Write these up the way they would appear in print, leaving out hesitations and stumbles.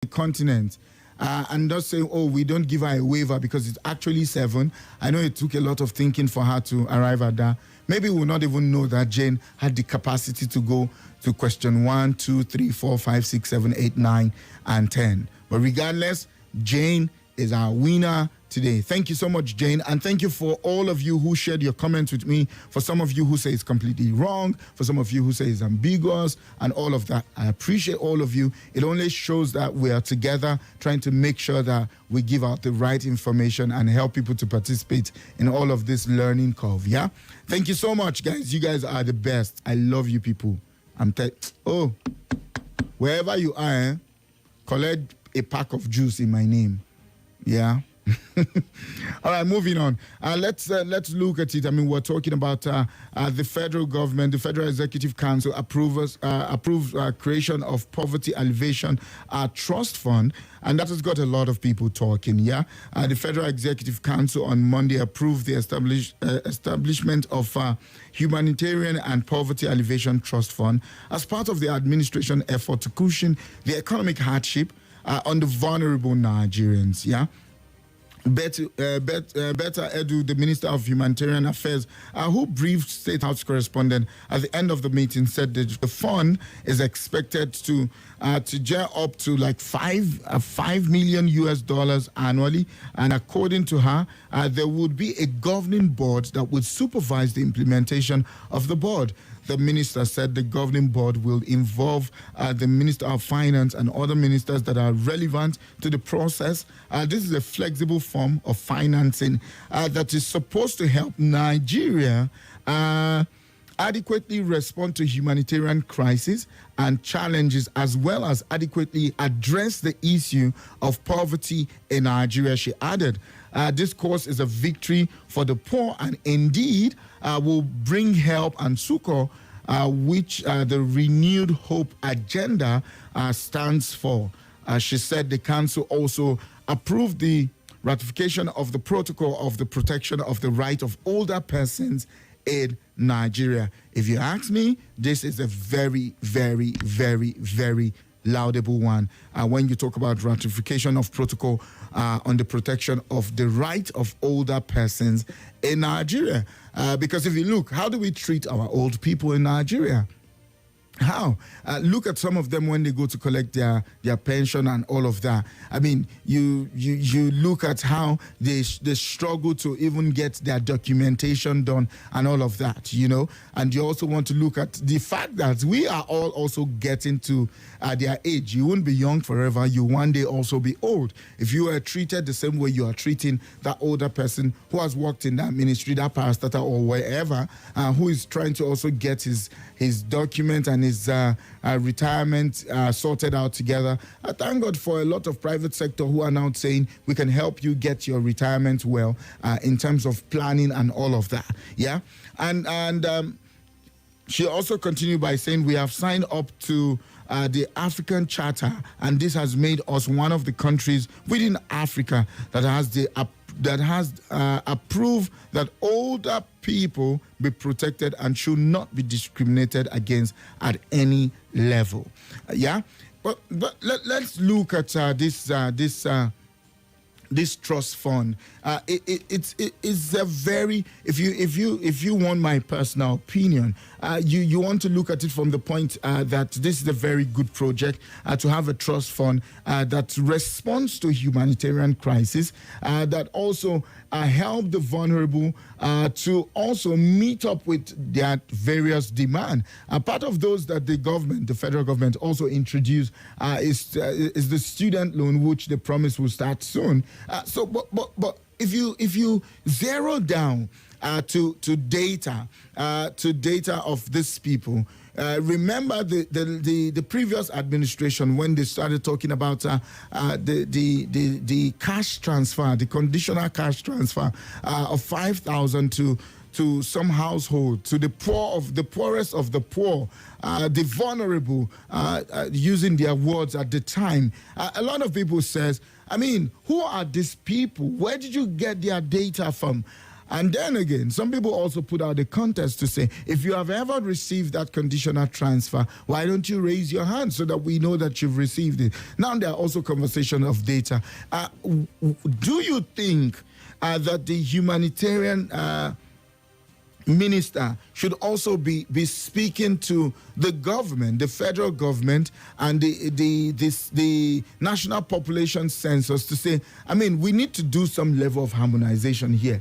the continent. And not saying, oh, we don't give her a waiver because it's actually 7. I know it took a lot of thinking for her to arrive at that. Maybe we'll not even know that Jane had the capacity to go to question 1, 2, 3, 4, 5, 6, 7, 8, 9, and 10. But regardless, Jane is our winner today. Thank you so much, Jane. And thank you for all of you who shared your comments with me. For some of you who say it's completely wrong, for some of you who say it's ambiguous, and all of that. I appreciate all of you. It only shows that we are together trying to make sure that we give out the right information and help people to participate in all of this learning curve. Yeah? Thank you so much, guys. You guys are the best. I love you people. Oh, wherever you are, collect a pack of juice in my name. Yeah? All right, moving on. Let's look at it. I mean, we're talking about the federal government, the Federal Executive Council approved creation of Poverty Alleviation Trust Fund, and that has got a lot of people talking. Yeah, the Federal Executive Council on Monday approved the establishment of Humanitarian and Poverty Alleviation Trust Fund as part of the administration effort to cushion the economic hardship on the vulnerable Nigerians. Yeah. Beta Edu, the Minister of Humanitarian Affairs, who briefed State House correspondent at the end of the meeting, said that the fund is expected to gel up to like $5 million US annually. And according to her, there would be a governing board that would supervise the implementation of the board. The minister said the governing board will involve the Minister of Finance and other ministers that are relevant to the process. This is a flexible form of financing that is supposed to help Nigeria adequately respond to humanitarian crises and challenges, as well as adequately address the issue of poverty in Nigeria, she added. This course is a victory for the poor and indeed will bring help and succor, which the Renewed Hope agenda stands for. She said the council also approved the ratification of the protocol of the protection of the right of older persons in Nigeria. If you ask me, this is a very, very, very, very laudable one. When you talk about ratification of protocol on the protection of the right of older persons in Nigeria. Because if you look, how do we treat our old people in Nigeria? How? Look at some of them when they go to collect their pension and all of that. I mean, you look at how they struggle to even get their documentation done and all of that, you know. And you also want to look at the fact that we are all also getting to their age. You won't be young forever. You one day also be old. If you are treated the same way you are treating that older person who has worked in that ministry, that parastatal or wherever, who is trying to also get his document and his retirement sorted out together. I thank God for a lot of private sector who are now saying we can help you get your retirement well in terms of planning and all of that. Yeah, and she also continued by saying we have signed up to the African Charter, and this has made us one of the countries within Africa that has approved that older people be protected and should not be discriminated against at any level. Yeah, but let's look at this trust fund. It's a very, if you want my personal opinion, you want to look at it from the point that this is a very good project to have a trust fund that responds to humanitarian crisis, that also help the vulnerable to also meet up with their various demands. Part of those that the federal government also introduced is the student loan, which they promise will start soon. But if you zero down to data of these people, remember the previous administration when they started talking about the cash transfer, the conditional cash transfer of 5,000 to some household, to the poorest of the poor, the vulnerable, using their words at the time. A lot of people says, I mean, who are these people? Where did you get their data from? And then again, some people also put out a contest to say, if you have ever received that conditional transfer, why don't you raise your hand so that we know that you've received it? Now, there are also conversations of data. Do you think that the humanitarian minister should also be speaking to the government, the federal government, and the national population census to say, I mean, we need to do some level of harmonization here.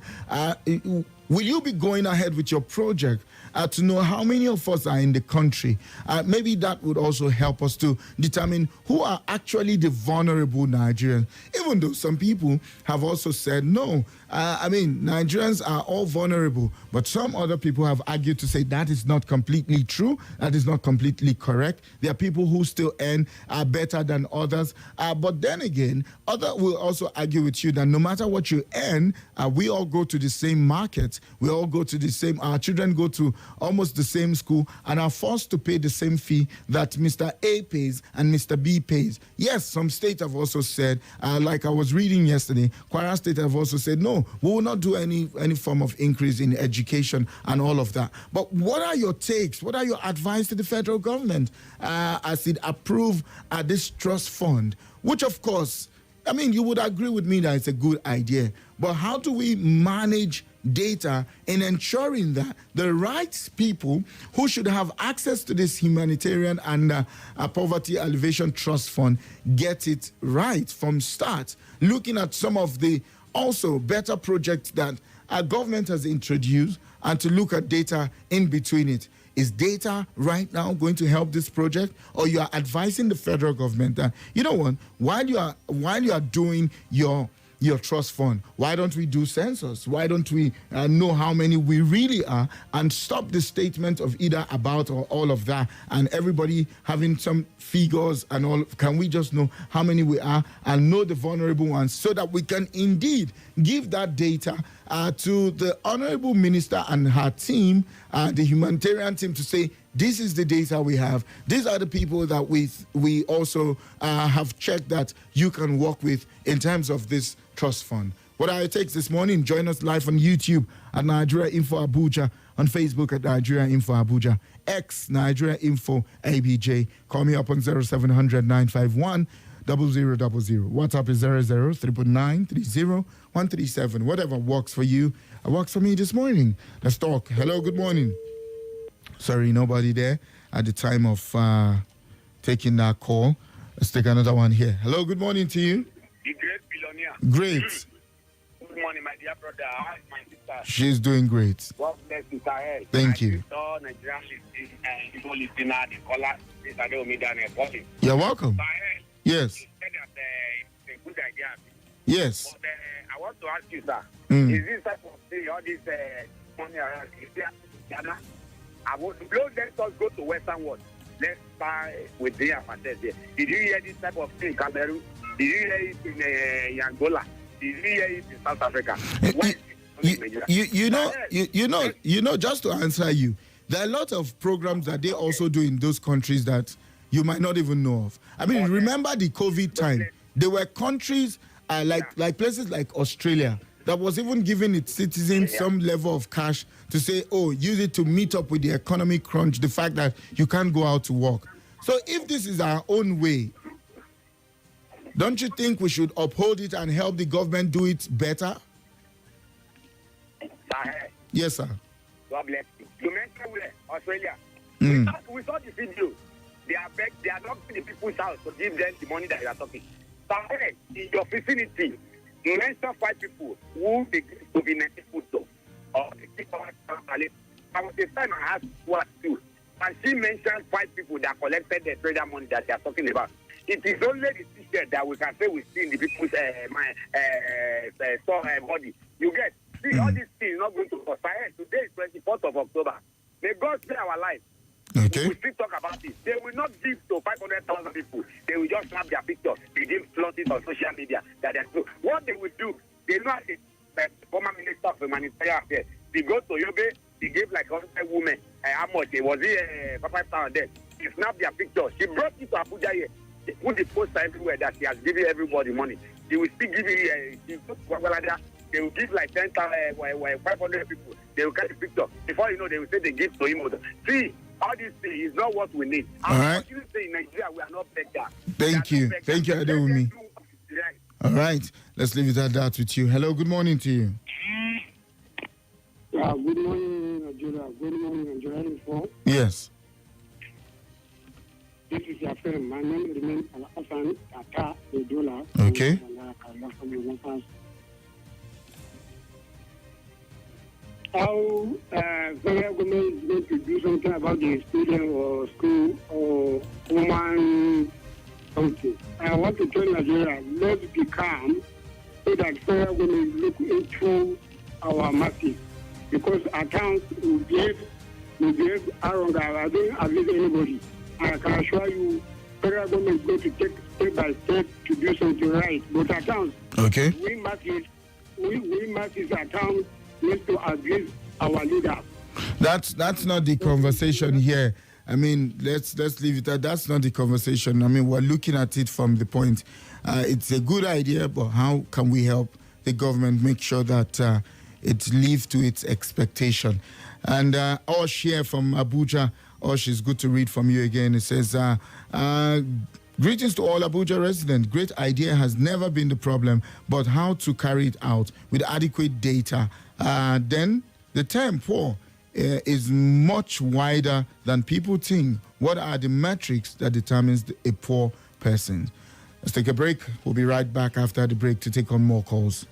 Will you be going ahead with your project to know how many of us are in the country? Maybe that would also help us to determine who are actually the vulnerable Nigerians, even though some people have also said, no, I mean, Nigerians are all vulnerable, but some other people have argued to say that is not completely true, that is not completely correct. There are people who still earn better than others. But then again, others will also argue with you that no matter what you earn, we all go to the same market. We all go to the same, our children go to almost the same school and are forced to pay the same fee that Mr. A pays and Mr. B pays. Yes, some states have also said, like I was reading yesterday, Kwara State have also said, no, we will not do any form of increase in education and all of that. But what are your takes? What are your advice to the federal government as it approve this trust fund, which of course, I mean, you would agree with me that it's a good idea, but how do we manage data in ensuring that the right people who should have access to this humanitarian and poverty alleviation trust fund get it right from start? Looking at some of the also better projects that our government has introduced and to look at data in between it. Is data right now going to help this project, or you are advising the federal government that, you know what, while you are doing your trust fund, why don't we do census? Why don't we know how many we really are and stop the statement of either about or all of that and everybody having some figures and all? Can we just know how many we are and know the vulnerable ones so that we can indeed give that data to the honorable minister and her team, the humanitarian team, to say, this is the data we have. These are the people that we also have checked that you can work with in terms of this trust fund. What are your takes this morning? Join us live on YouTube at Nigeria Info Abuja, on Facebook at Nigeria Info Abuja, X Nigeria Info ABJ. Call me up on 0700 951 0000. WhatsApp is 00 399 137. Whatever works for you, works for me this morning. Let's talk. Hello, good morning. Sorry, nobody there at the time of taking that call. Let's take another one here. Hello, good morning to you. The great billionaire. Great. Good morning, my dear brother. How is my sister? She's doing great. God bless you, Sahel. Thank you. Nigerian listening and people listener, the caller, this are the media and You're welcome. Sahel. Yes. You said that it's a good idea. Yes. But I want to ask you, sir. Is this type of thing, all this money around, is there Ghana? Don't let us go to Western world. Let's start with the Apates there. Did you hear this type of thing in Cameroon? Did you hear it in Angola? Did you hear it in South Africa? You know, just to answer you, there are a lot of programs that they also do in those countries that you might not even know of. I mean, remember the COVID time? There were countries like places like Australia that was even giving its citizens some level of cash to say, oh, use it to meet up with the economic crunch, the fact that you can't go out to work. So if this is our own way, don't you think we should uphold it and help the government do it better? Yes, sir. God bless you. You mentioned Australia. We saw the video. They are knocking the people's house to give them the money that they are talking. In your vicinity, you mentioned 5 people who they give to be 90 foot or the people. I was the time I asked what to. And she mentioned 5 people that collected the treasure money that they are talking about. It is only the t-shirt that we can say we see in the people's body. You get? See, all these things not going to conspire. Today is 24th of October. May God spare our lives. Okay. We still talk about it. They will not give to 500,000 people. They will just snap their pictures, begin flaunting on social media that they're true. What they will do, they know the former minister of humanitarian affairs. They go to Yobe, they gave like 100 women how much? It was 5,000 there. They snap their pictures. She brought it to Abuja here. They put the poster everywhere that she has given everybody money. They will still give it. She goes to Guagualada. they will give like 500 people. They will get the picture. Before you know, they will say they give to him. See, all this thing is not what we need. All right. You say in Nigeria, we are not beggars. Thank you. Thank you, Adewumi. All right. Let's leave it at that with you. Hello, good morning to you. Good morning, Nigeria. Good morning, Nigeria. Yes. This is your friend. My name remains Hassan Ata Edola. Okay. How federal government is going to do something about the student or school or woman something. I want to tell Nigeria, let's be calm so that federal government look into our masses, because at times we behave arrogant. I don't abuse anybody. I can assure you, federal government is going to take step by step to do something right. But at times, okay, we masses at times need to abuse our leaders. That's not the conversation here. I mean, let's leave it at that's not the conversation. I mean, we're looking at it from the point. It's a good idea, but how can we help the government make sure that it lives to its expectation? And Osh here from Abuja. Osh, is good to read from you again. It says, greetings to all Abuja residents. Great idea has never been the problem, but how to carry it out with adequate data. Then the term poor is much wider than people think. What are the metrics that determines a poor person? Let's take a break. We'll be right back after the break to take on more calls.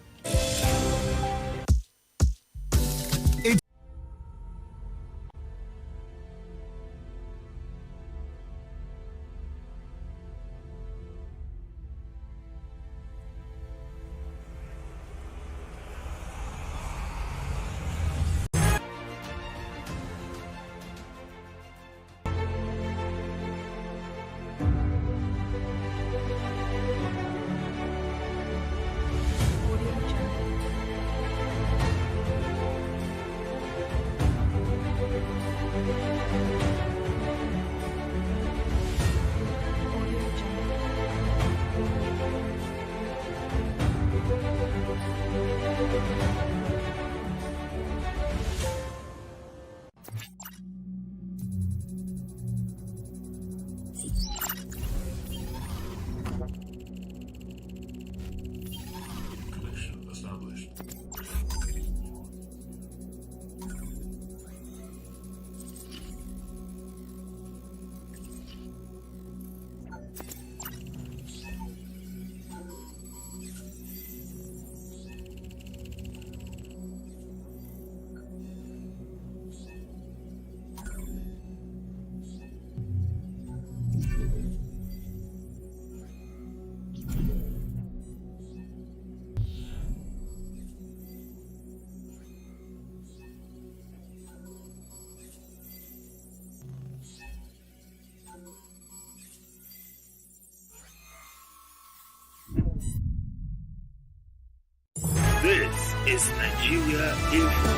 This is Nigeria Info.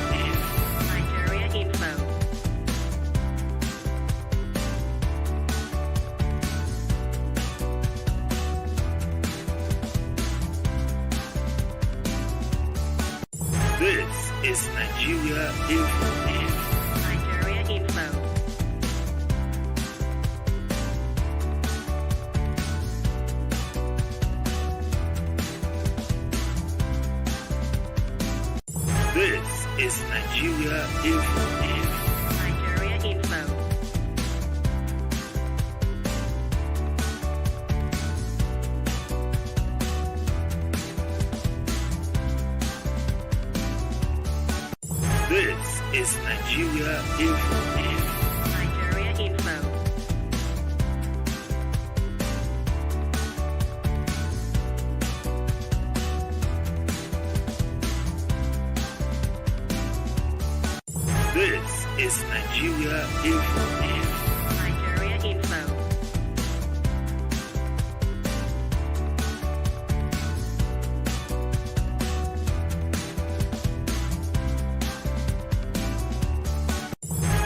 Nigeria Info. This is Nigeria Info. Nigeria Info. This is Nigeria Info. Nigeria Info. This is Nigeria Info. Nigeria Info. This is Nigeria Info. Nigeria Info.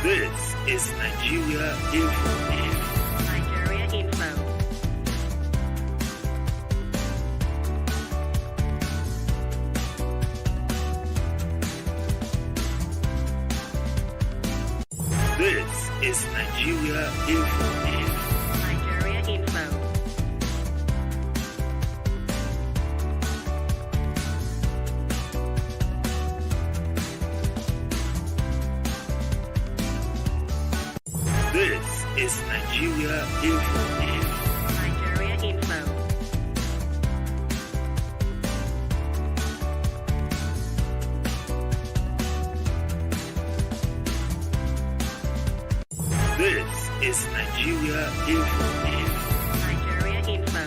This is Nigeria Info. Nigeria Info. is Nigeria Info. Nigeria Info. This is Nigeria Info. Nigeria Info. This is Nigeria Info. Nigeria Info.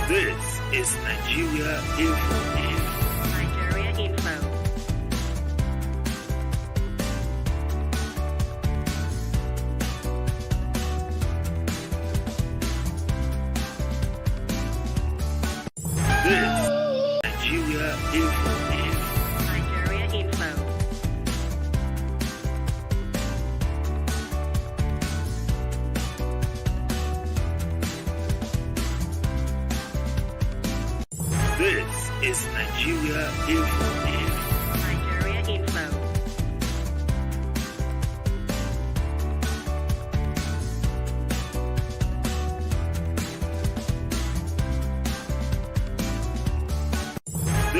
This is Nigeria Info. Nigeria Info. This Nigeria Info. Nigeria Info. This is Nigeria Info. Nigeria Info.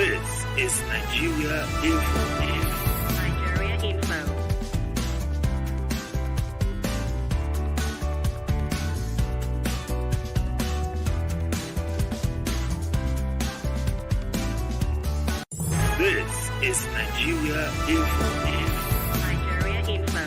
This is Nigeria Info. Nigeria Info. This is Nigeria Info. Nigeria Info.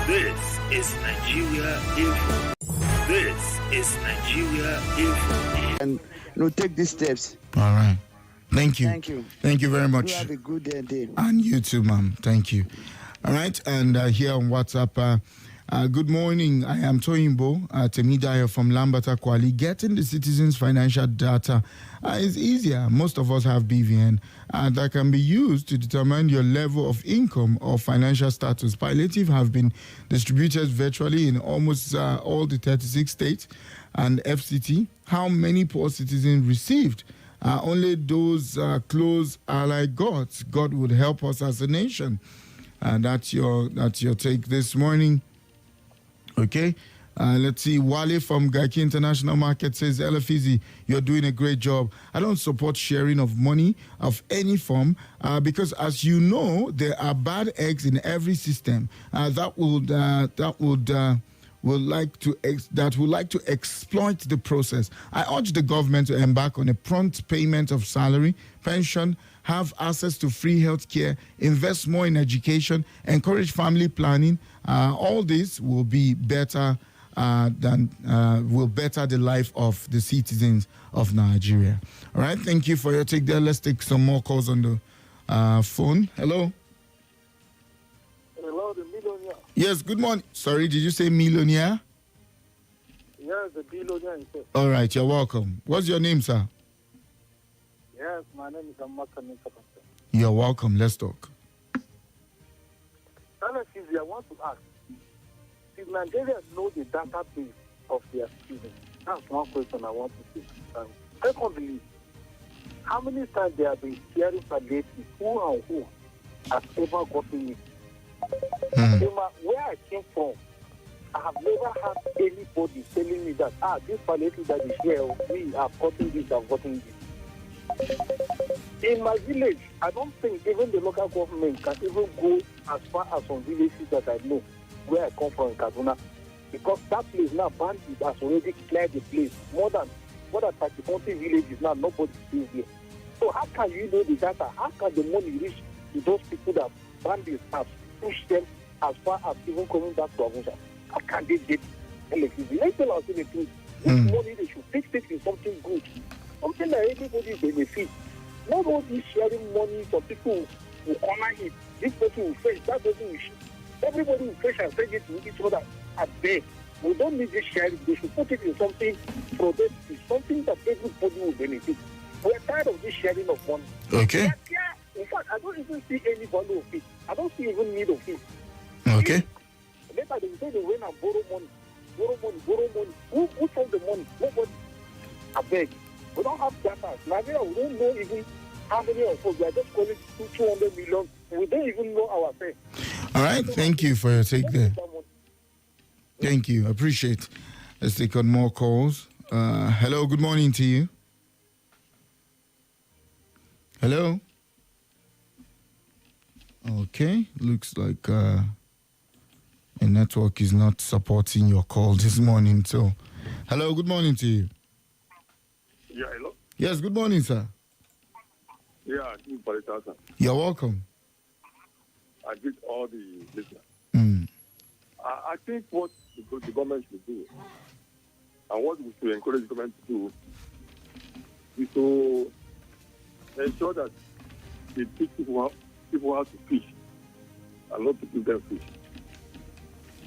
This is Nigeria Info. This is Nigeria Info. And take these steps. All right. Thank you. Thank you. Thank you very You much. have a good day. And you too, ma'am. Thank you. All right. And here on WhatsApp, good morning. I am Toyimbo Temidaya from Lambata Kwali. Getting the citizens' financial data is easier. Most of us have BVN that can be used to determine your level of income or financial status. Palliative have been distributed virtually in almost all the 36 states and FCT. How many poor citizens received? Only those close are like God. God would help us as a nation. That's your take this morning. Okay. Let's see. Wale from Gaki International Market says, Effizy, you're doing a great job. I don't support sharing of money of any form because, as you know, there are bad eggs in every system that would like to exploit the process. I urge the government to embark on a prompt payment of salary, pension, have access to free health care, invest more in education, encourage family planning. All this will be better will better the life of the citizens of Nigeria. All right, thank you for your take there. Let's take some more calls on the phone. Hello. Hello, the millionaire. Yes, good morning. Sorry, did you say millionaire? Yes, the billionaire himself. All right, you're welcome. What's your name, sir? Yes, my name is Amaka Nikapanta. You're welcome. Let's talk. Effizy, I want to ask, did Nigeria know the database of their students? That's one question I want to say. Secondly, how many times they have been hearing palliative, who has ever gotten it? Where I came from, I have never had anybody telling me that, this palliative that is here, we have gotten this, I've gotten this. In my village, I don't think even the local government can even go as far as some villages that I know, where I come from in Kaduna, because that place now, bandits has already cleared the place. More than 30-40 villages now, nobody stays there. So how can you know the data? How can the money reach to those people that bandits have pushed them as far as even coming back to Abuja? How can they get electricity? Let's tell us the truth. This money, they should fix it in something good. Something that everybody benefits. Not only sharing money for people who honor it. This person will face, that person will share. Everybody will face and send it to each other at bed. We don't need this sharing. They should put it in something productive, something that everybody will benefit. We're tired of this sharing of money. Okay. In fact, I don't even see any value of it. I don't see even need of it. Okay. Okay. Later they will say they went and borrow money. Who sent the money? Nobody. I beg. We don't have data. Nigeria, we don't know even how many of us. We are just calling 200 million. We don't even know ourselves. All right. Thank you for your take there. Thank you. Appreciate. Let's take on more calls. Hello. Good morning to you. Hello. Okay. Looks like a network is not supporting your call this morning. So, hello. Good morning to you. Yeah, hello? Yes. Good morning, sir. Yeah, You're welcome. I greet all the listeners. Mm. I think what the government should do and what we should encourage the government to do is to ensure that they teach people how to fish and not to give them fish.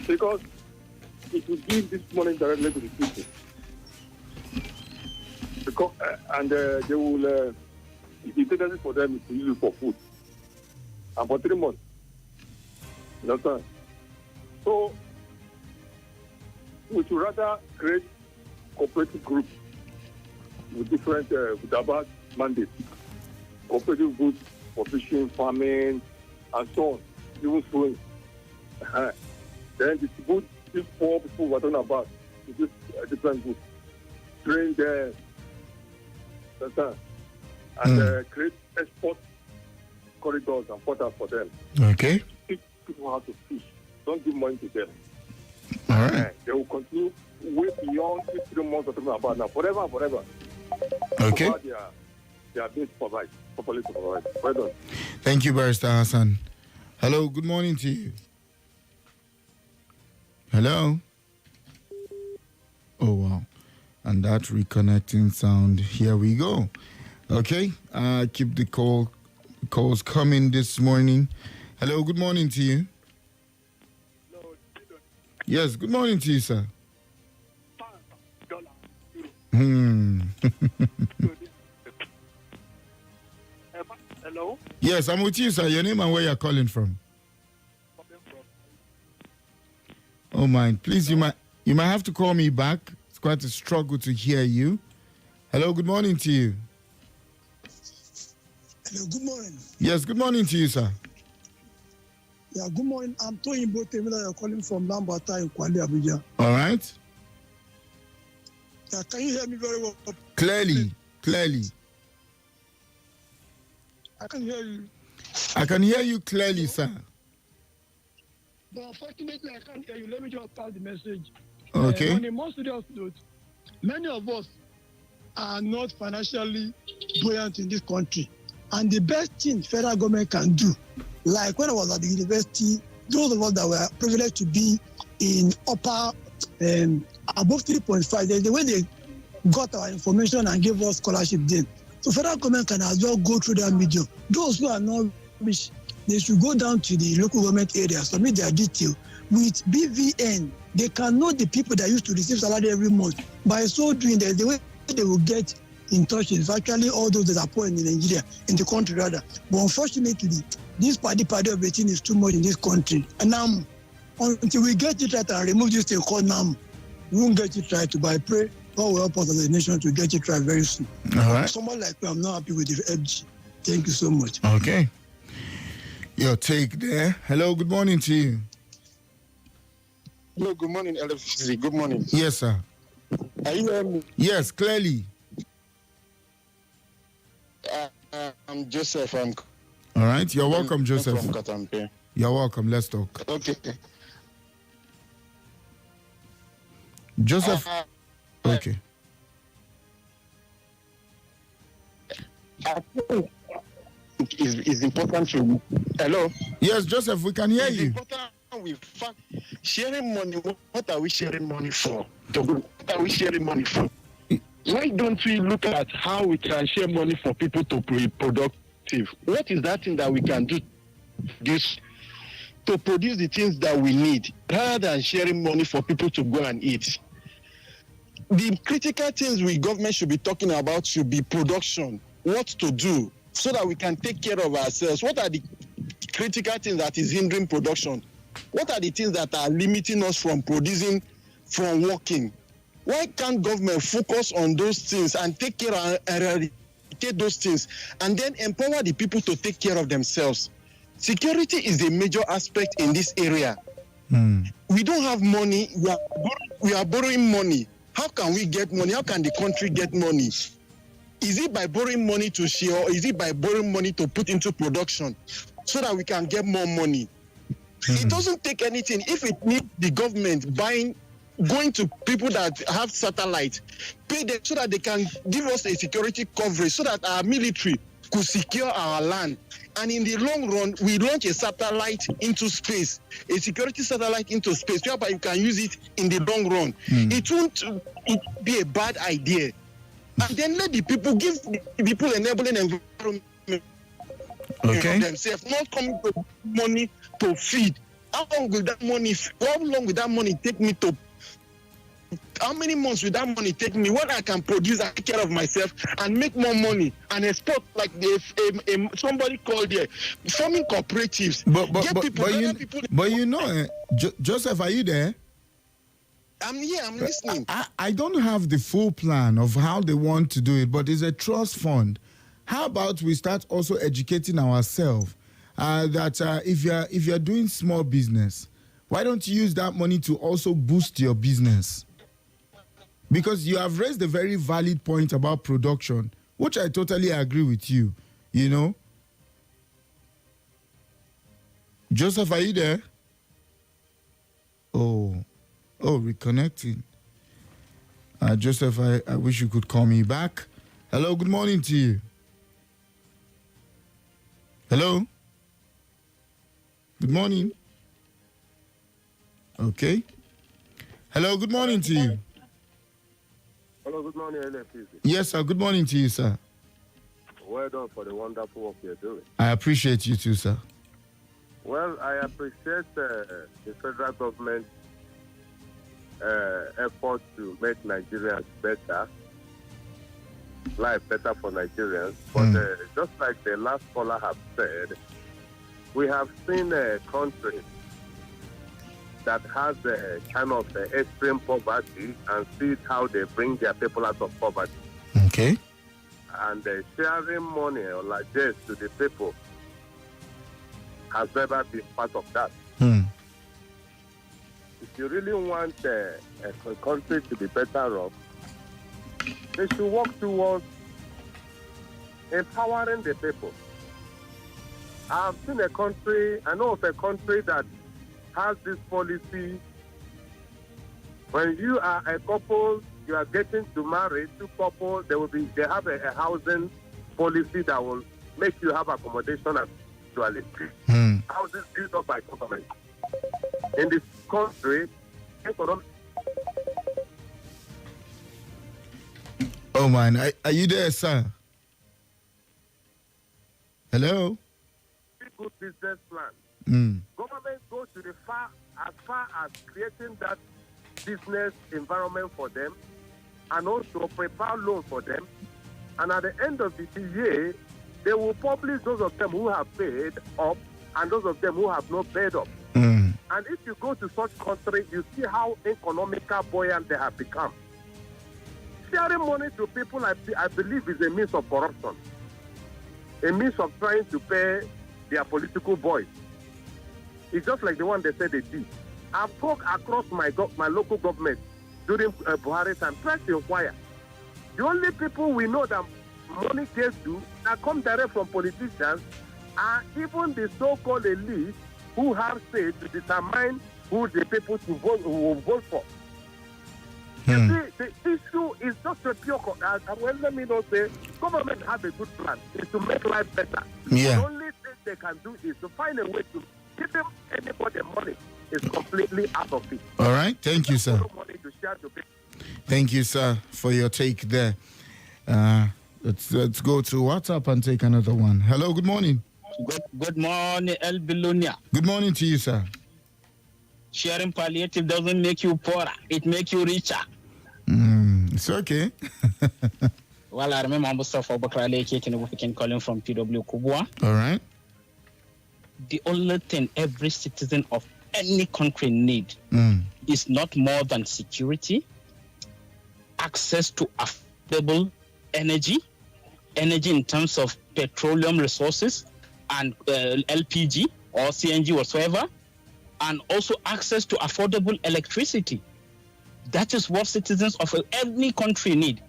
Because if you give this money directly to the people, because, they will, the tendency for them is to use it for food. And for 3 months. You understand? So, we should rather create cooperative groups with different, with about mandates. Cooperative groups for fishing, farming, and so on, even sewing. Then distribute these poor people we're talking about to these different groups. Train them, understand? And create export corridors and portals for them. Okay. Teach people how to fish. Don't give money to them. All right. They will continue way beyond 3 months of talking about now, forever. Okay. So they are being supervised, properly supervised. Well done. Thank you, Barrister Hassan. Hello. Good morning to you. Hello. Oh wow. And that reconnecting sound. Here we go. Okay. Keep the calls coming this morning. Hello. Good morning to you. Yes. Good morning to you, sir. Hello? Yes, I'm with you, sir. Your name and where you're calling from. Oh my, please, you might have to call me back. It's quite a struggle to hear you. Hello, good morning to you. Hello, good morning. Yes, good morning to you, sir. Yeah, good morning. I'm Toyinbo Temila. You're calling from Lambata in Kwale, Abuja. All right. Yeah, can you hear me very well? Clearly. I can hear you. I can hear you clearly, sir. But unfortunately, I can't hear you. Let me just pass the message. Okay. On a more serious note, many of us are not financially buoyant in this country. And the best thing federal government can do, like when I was at the university, those of us that were privileged to be in upper, above 3.5, there's the way they got our information and gave us scholarship then. So federal government can as well go through that medium. Those who are not rich, they should go down to the local government area, submit their detail. With BVN, they can know the people that used to receive salary every month. By so doing, there's the way they will get in touch with virtually all those that are poor in Nigeria, in the country rather. But unfortunately, this party of the thing is too much in this country. And now, until we get it right and remove this thing called NAM, we won't get it right. But I pray God will help us as a nation to get it right very soon. All right. Someone like me, I'm not happy with the FG. Thank you so much. Okay. Your take there. Hello, good morning to you. Hello, good morning, Effizy. Good morning. Yes, sir. Are you hearing me? Yes, clearly. I'm Joseph. I'm All right. You're welcome, Joseph. from Katampe. You're welcome. Let's talk. Okay. Joseph. Okay. I think it's important to... Hello? Yes, Joseph, we can hear It's you. important we sharing money. What are we sharing money for? What are we sharing money for? Why don't we look at how we can share money for people to be productive? What is that thing that we can do to produce the things that we need, rather than sharing money for people to go and eat? The critical things we government should be talking about should be production, what to do so that we can take care of ourselves. What are the critical things that is hindering production? What are the things that are limiting us from producing, from working? Why can't government focus on those things and take care and eradicate those things and then empower the people to take care of themselves? Security is a major aspect in this area. We don't have money. We are borrowing money. How can we get money? How can the country get money? Is it by borrowing money to share, or is it by borrowing money to put into production so that we can get more money? It doesn't take anything. If it needs the government going to people that have satellite, pay them so that they can give us a security coverage so that our military could secure our land. And in the long run, we launch a satellite into space, a security satellite into space, whereby you can use it in the long run. It won't be a bad idea. And then let the people, give the people enabling environment themselves, not coming to money to feed. How long will that money take me to? How many months will that money take me when I can produce and take care of myself and make more money and export like somebody called here, forming cooperatives. Joseph, are you there? I'm here, I'm listening. I don't have the full plan of how they want to do it, but it's a trust fund. How about we start also educating ourselves that if you're doing small business, why don't you use that money to also boost your business? Because you have raised a very valid point about production, which I totally agree with you, you know. Joseph, are you there? Oh, reconnecting. Joseph, I wish you could call me back. Hello, good morning to you. Hello? Good morning. Okay. Hello, good morning to you. Hello, good morning, Effizy. Yes, sir. Good morning to you, sir. Well done for the wonderful work you're doing. I appreciate you too, sir. Well, I appreciate the federal government effort to make Nigerians better, life better for Nigerians. But just like the last caller have said, we have seen a country that has a kind of extreme poverty and see how they bring their people out of poverty. Okay. And sharing money or largesse to the people has never been part of that. If you really want a country to be better off, they should work towards empowering the people. I've seen I know of a country that has this policy. When you are a couple, you are getting to marry, two couples, they have a housing policy that will make you have accommodation actually. Houses built up by government. In this country, oh man, are you there, sir? Hello? Good business plan. Government goes to as far as creating that business environment for them and also prepare loan for them. And at the end of the year, they will publish those of them who have paid up and those of them who have not paid up. And if you go to such countries, you see how economical buoyant they have become. Sharing money to people, I believe, is a means of corruption, a means of trying to pay their political boys. It's just like the one they said they did. I've talked across my local government during Buhari time, tried to inquire. The only people we know that money gets to that come direct from politicians are even the so-called elite who have say to determine who the people will vote for. You see, the issue is just a pure. Well, let me not say government have a good plan. Is to make life better. Yeah. The only thing they can do is to find a way to give them anybody money. Is completely out of it. All right. Thank you, sir. Thank you, sir, for your take there. Let's go to WhatsApp and take another one. Hello. Good morning. Good morning, El Bilonia. Good morning to you, sir. Sharing palliative doesn't make you poorer; it makes you richer. It's okay. Well, I remember Mustafa Bakrale calling from PW Kubwa. All right. The only thing every citizen of any country need is not more than security, access to affordable energy in terms of petroleum resources and LPG or CNG whatsoever, and also access to affordable electricity. That is what citizens of any country need.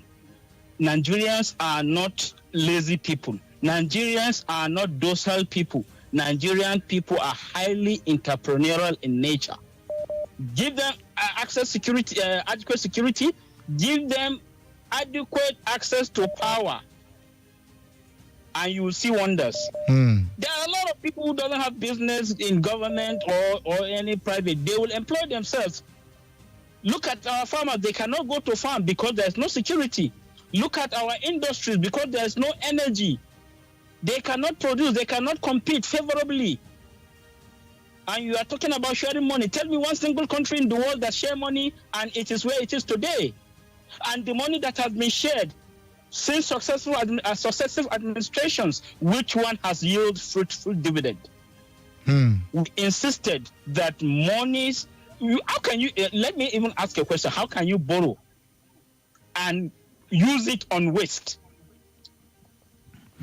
Nigerians are not lazy people. Nigerians are not docile people. Nigerian people are highly entrepreneurial in nature. Give them adequate security. Give them adequate access to power, and you will see wonders. There are a lot of people who don't have business in government or any private. They will employ themselves. Look at our farmers. They cannot go to farm because there's no security. Look at our industries because there's no energy. They cannot produce. They cannot compete favorably. And you are talking about sharing money. Tell me one single country in the world that share money and it is where it is today. And the money that has been shared since successive administrations, which one has yielded fruitful dividend? We insisted that monies. How can you? Let me even ask a question. How can you borrow and use it on waste?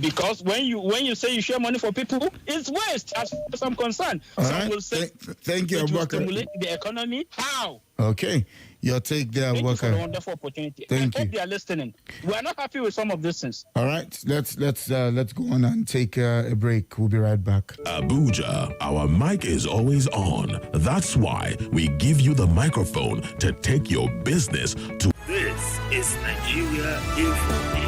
Because when you say you share money for people, it's waste as far as I'm concerned. Some will say, thank you, Abubakar. Stimulate the economy. How? Okay. Your take there, Thank you for the Abubakar. wonderful opportunity. Thank I you. hope they are listening. We are not happy with some of these things. All right, let's go on and take a break. We'll be right back. Abuja, our mic is always on. That's why we give you the microphone to take your business to. This is Nigeria Info.